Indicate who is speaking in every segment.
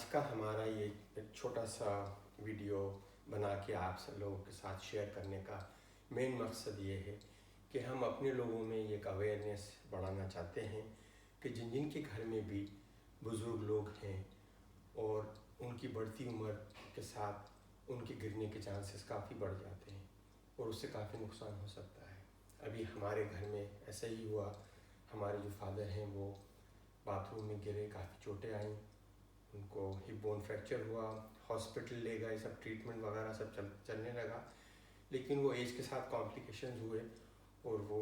Speaker 1: आज का हमारा ये एक छोटा सा वीडियो बना के आप सब लोगों के साथ शेयर करने का मेन मकसद ये है कि हम अपने लोगों में एक अवेयरनेस बढ़ाना चाहते हैं कि जिन जिन के घर में भी बुज़ुर्ग लोग हैं और उनकी बढ़ती उम्र के साथ उनके गिरने के चांसेस काफ़ी बढ़ जाते हैं और उससे काफ़ी नुकसान हो सकता है। अभी हमारे घर में ऐसा ही हुआ। हमारे जो फादर हैं वो बाथरूम में गिरे, काफ़ी चोटें आईं, उनको हिप बोन फ्रैक्चर हुआ, हॉस्पिटल ले गए, सब ट्रीटमेंट वगैरह सब चलने लगा, लेकिन वो एज के साथ कॉम्प्लिकेशंस हुए और वो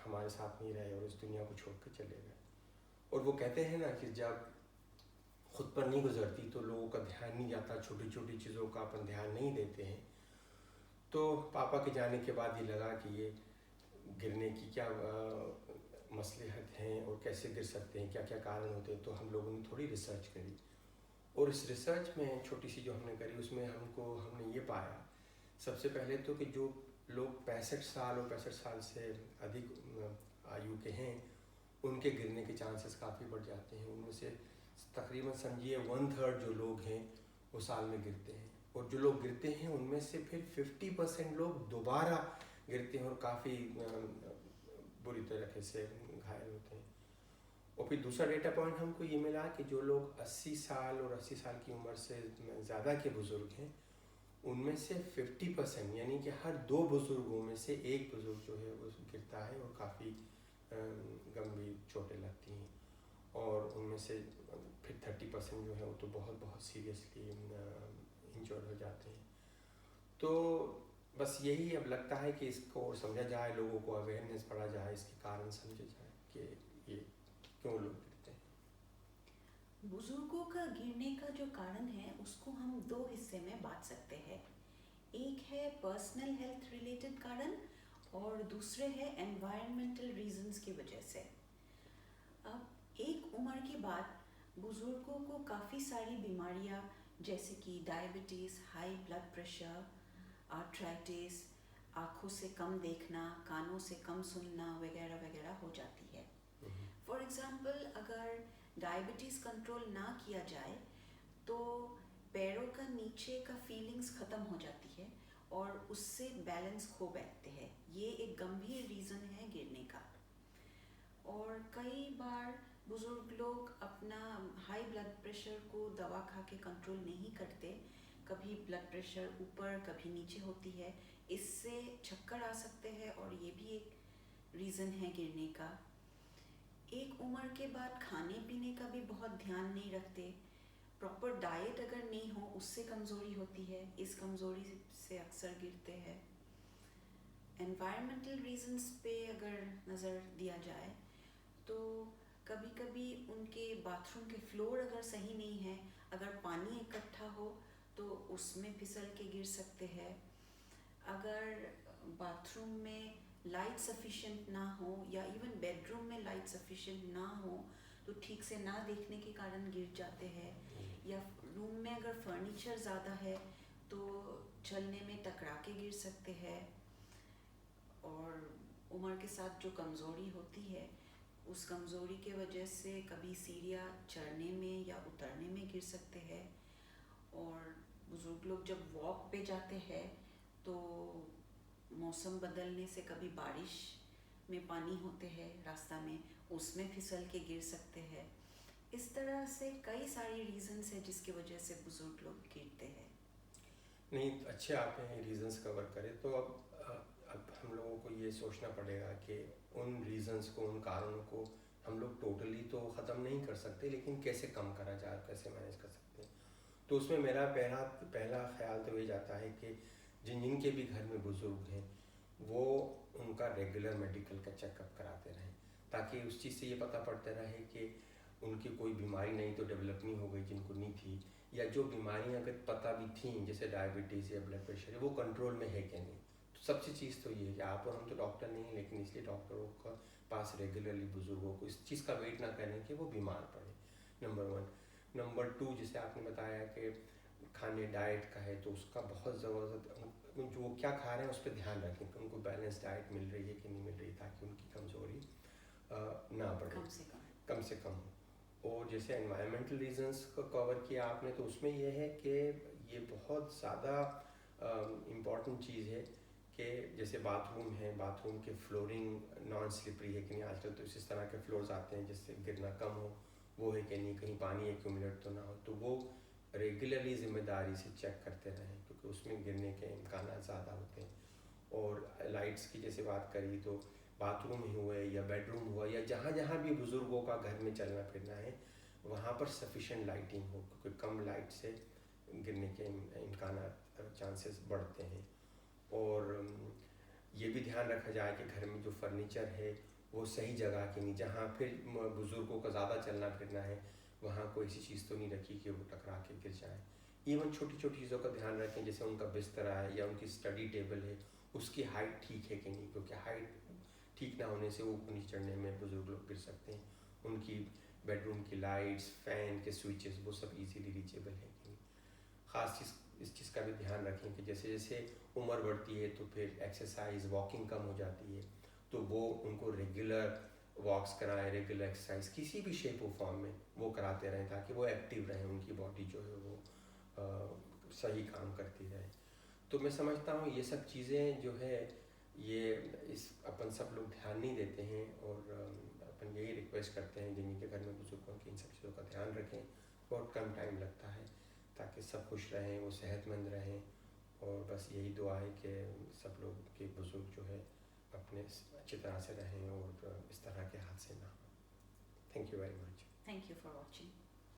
Speaker 1: हमारे साथ नहीं रहे और इस दुनिया को छोड़ कर चले गए। और वो कहते हैं ना कि जब खुद पर नहीं गुजरती तो लोगों का ध्यान नहीं जाता, छोटी छोटी चीज़ों का अपन ध्यान नहीं देते हैं। तो पापा के जाने के बाद ये लगा कि ये गिरने की क्या मसलहत हैं और कैसे गिर सकते हैं, क्या क्या कारण होते हैं। तो हम लोगों ने थोड़ी रिसर्च करी और इस रिसर्च में छोटी सी जो हमने करी उसमें हमने ये पाया सबसे पहले तो कि जो लोग 65 साल और 65 साल से अधिक आयु के हैं उनके गिरने के चांसेस काफ़ी बढ़ जाते हैं। उनमें से तकरीबन समझिए 1/3 जो लोग हैं वो साल में गिरते हैं और जो लोग गिरते हैं उनमें से फिर 50% लोग दोबारा गिरते हैं और काफ़ी बुरी तरीके से घायल होते हैं। और फिर दूसरा डेटा पॉइंट हमको ये मिला कि जो लोग 80 साल और 80 साल की उम्र से ज़्यादा के बुज़ुर्ग हैं उनमें से 50% यानी कि हर 2 बुज़ुर्गों में से एक बुज़ुर्ग जो है वो गिरता है और काफ़ी गंभीर चोटें लगती हैं। और उनमें से फिर 30% जो है वो तो बहुत बहुत सीरियसली इंजर्ड हो जाते हैं। तो बस यही अब लगता है कि इसको समझा जाए, लोगों को अवेयरनेस बढ़ा जाए, इसके कारण समझे जाए कि ये क्यों लोग गिरते हैं।
Speaker 2: बुजुर्गों का गिरने का जो कारण है उसको हम दो हिस्से में बांट सकते हैं। एक है पर्सनल हेल्थ रिलेटेड कारण और दूसरे है एनवायरमेंटल रीजंस की वजह से। अब एक उम्र के बाद बुजुर्गों को काफ़ी सारी बीमारियां जैसे कि diabetes, high blood pressure, arthritis, आँखों से कम देखना, कानों से कम सुनना वगैरह वगैरह हो जाती है। फॉर एग्ज़ाम्पल अगर डायबिटीज़ कंट्रोल ना किया जाए तो पैरों का नीचे का फीलिंग्स ख़त्म हो जाती है और उससे बैलेंस खो बैठते हैं। ये एक गंभीर रीज़न है गिरने का। और कई बार बुज़ुर्ग लोग अपना हाई ब्लड प्रेशर को दवा खा के कंट्रोल नहीं करते, कभी ब्लड प्रेशर ऊपर कभी नीचे होती है, इससे चक्कर आ सकते हैं और ये भी एक रीज़न है गिरने का। एक उम्र के बाद खाने पीने का भी बहुत ध्यान नहीं रखते, प्रॉपर डाइट अगर नहीं हो उससे कमज़ोरी होती है, इस कमज़ोरी से अक्सर गिरते हैं। एनवायरमेंटल रीजंस पे अगर नज़र दिया जाए तो कभी कभी उनके बाथरूम के फ्लोर अगर सही नहीं है, अगर पानी इकट्ठा हो तो उसमें फिसल के गिर सकते हैं। अगर बाथरूम में लाइट सफिशिएंट ना हो या इवन बेडरूम में लाइट सफिशिएंट ना हो तो ठीक से ना देखने के कारण गिर जाते हैं। या रूम में अगर फर्नीचर ज़्यादा है तो चलने में टकरा के गिर सकते हैं। और उम्र के साथ जो कमज़ोरी होती है उस कमज़ोरी के वजह से कभी सीढ़ियाँ चढ़ने में या उतरने में गिर सकते हैं। और बुज़ुर्ग लोग जब वॉक पे जाते हैं तो मौसम बदलने से कभी बारिश में पानी होते हैं रास्ता में, उसमें फिसल के गिर सकते हैं। इस तरह से कई सारी रीजंस है जिसकी वजह से बुजुर्ग लोग गिरते हैं।
Speaker 1: नहीं, अच्छे आपने रीजंस कवर करे। तो अब हम लोगों को ये सोचना पड़ेगा कि उन रीजंस को, उन कारणों को हम लोग टोटली तो ख़त्म नहीं कर सकते, लेकिन कैसे कम करा जाए, कैसे मैनेज कर सकते हैं। तो उसमें मेरा पहला ख्याल तो ये जाता है कि जिनके भी घर में बुज़ुर्ग हैं वो उनका रेगुलर मेडिकल का चेकअप कराते रहें, ताकि उस चीज़ से ये पता पड़ता रहे कि उनकी कोई बीमारी नहीं तो डेवलप नहीं हो गई जिनको नहीं थी, या जो बीमारियां अगर पता भी थी जैसे डायबिटीज़ या ब्लड प्रेशर वो कंट्रोल में है कि नहीं। तो सबसे चीज़ तो ये है कि आप और हम तो डॉक्टर नहीं हैं, लेकिन इसलिए डॉक्टरों का पास रेगुलरली बुज़ुर्गों को इस चीज़ का वेट ना करें कि वो बीमार पड़े, नंबर 1। नंबर 2, जैसे आपने बताया कि खाने डाइट का है तो उसका बहुत ज़बरदस्त जो क्या खा रहे हैं उस पर ध्यान रखें कि उनको बैलेंस डाइट मिल रही है कि नहीं मिल रही, ताकि उनकी कमज़ोरी ना बढ़े,
Speaker 2: कम से कम
Speaker 1: कम से कम हो। और जैसे एनवायरमेंटल रीजंस को कवर किया आपने, तो उसमें यह है कि ये बहुत ज़्यादा इम्पॉर्टेंट चीज़ है कि जैसे बाथरूम है, बाथरूम के फ्लोरिंग नॉन स्लिपरी है कि नहीं। आजकल तो इस तरह के फ्लोर्स आते हैं जिससे गिरना कम हो, वो है कि नहीं, कहीं पानी एक्यूमुलेट तो ना हो। तो वो रेगुलरली ज़िम्मेदारी से चेक करते रहें, क्योंकि उसमें गिरने के इम्कान ज़्यादा होते हैं। और लाइट्स की जैसे बात करी, तो बाथरूम ही हुए या बेडरूम हुआ या जहाँ जहाँ भी बुज़ुर्गों का घर में चलना फिरना है, वहाँ पर सफिशेंट लाइटिंग हो, क्योंकि कम लाइट से गिरने के इम्कान चांसेस बढ़ते हैं। और ये भी ध्यान रखा जाए कि घर में जो फर्नीचर है वो सही जगह की नहीं, जहाँ फिर बुज़ुर्गों का ज़्यादा चलना फिरना है वहाँ कोई ऐसी चीज़ तो नहीं रखी कि वो टकरा के गिर जाए। इवन छोटी छोटी चीज़ों का ध्यान रखें, जैसे उनका बिस्तरा है या उनकी स्टडी टेबल है, उसकी हाइट ठीक है कि नहीं, क्योंकि हाइट ठीक ना होने से वो ऊपर नीचे चढ़ने में बुज़ुर्ग लोग गिर सकते हैं। उनकी बेडरूम की लाइट्स, फ़ैन के स्विचेस, वो सब इजीली रीचेबल है कि नहीं। ख़ास चीज़ इस चीज़ का भी ध्यान रखें कि जैसे जैसे उम्र बढ़ती है तो फिर एक्सरसाइज, वॉकिंग कम हो जाती है, तो वो उनको रेगुलर वॉक्स कराएं, रेगुलर एक्सरसाइज किसी भी शेप और फॉर्म में वो कराते रहें, ताकि वो एक्टिव रहें, उनकी बॉडी जो है वो सही काम करती रहे। तो मैं समझता हूँ ये सब चीज़ें जो है ये इस अपन सब लोग ध्यान नहीं देते हैं, और अपन यही रिक्वेस्ट करते हैं जिनके घर में बुजुर्गों की इन सब चीज़ों का ध्यान रखें। बहुत कम टाइम लगता है, ताकि सब खुश रहें, वो सेहतमंद रहें। और बस यही दुआ है कि सब लोग के बुज़ुर्ग जो है अपने अच्छी तरह से रहें और इस तरह के हादसे ना हो। Thank you very much.
Speaker 2: Thank you for watching.